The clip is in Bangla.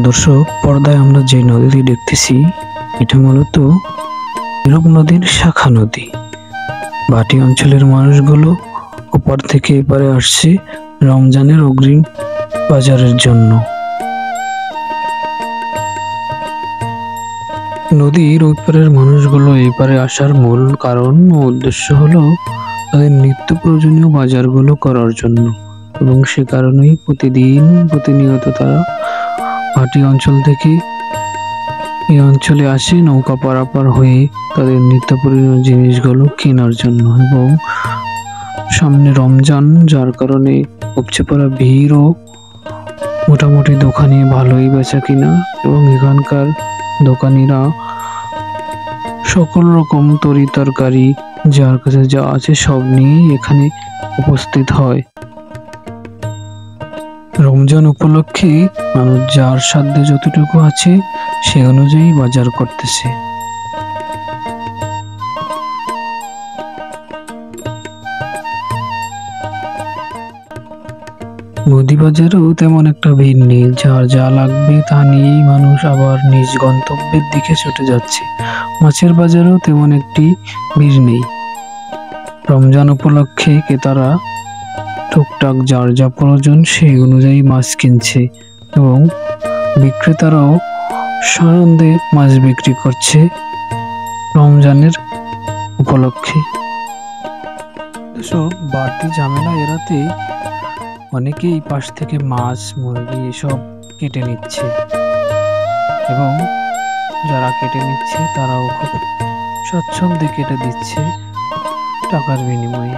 দর্শক, পর্দায় আমরা যে নদীটি দেখতেছি এটা মূলত রূপ নদীর শাখা নদী। ভাটি অঞ্চলের মানুষগুলো ওপার থেকে এপারে আসছে রমজানের অগ্রিম বাজারের জন্য। নদীর ওপারের মানুষগুলো এপারে আসার মূল কারণ ও উদ্দেশ্য হলো তাদের নিত্য প্রয়োজনীয় বাজারগুলো করার জন্য, এবং সে কারণেই প্রতিনিয়ত তারা ভাটি অঞ্চল থেকে এই অঞ্চলে আসে নৌকা পারাপার হয়ে তাদের নিত্য প্রয়োজনীয় জিনিসগুলো কেনার জন্য। এবং সামনে রমজান, যার কারণে উপচে পড়া ভিড় ও মোটামুটি দোকানে ভালোই বেচা কিনা, এবং এখানকার দোকানিরা সকল রকম তরি তরকারি যার কাছে যা আছে সব নিয়ে এখানে উপস্থিত হয়। রমজান উপলক্ষে মানুষ যার সাধ্যে যতটুকু আছে সে অনুযায়ী বাজার করতেছে। মুদি বাজারেও তেমন একটা ভিড় নেই, যার যা লাগবে তা নিয়েই মানুষ আবার নিজ গন্তব্যের দিকে ছুটে যাচ্ছে। মাছের বাজারেও তেমন একটি ভিড় নেই। রমজান উপলক্ষে ক্রেতারা টুকটাক যার যা প্রয়োজন সেই অনুযায়ী মাছ কিনছে, এবং বিক্রেতারাও সানন্দে মাছ বিক্রি করছে রমজানের উপলক্ষে। সব বাড়তি ঝামেলা এড়াতে অনেকেই পাশ থেকে মাছ, মুরগি এসব কেটে নিচ্ছে, এবং যারা কেটে নিচ্ছে তারাও খুব স্বচ্ছন্দে কেটে দিচ্ছে টাকার বিনিময়ে।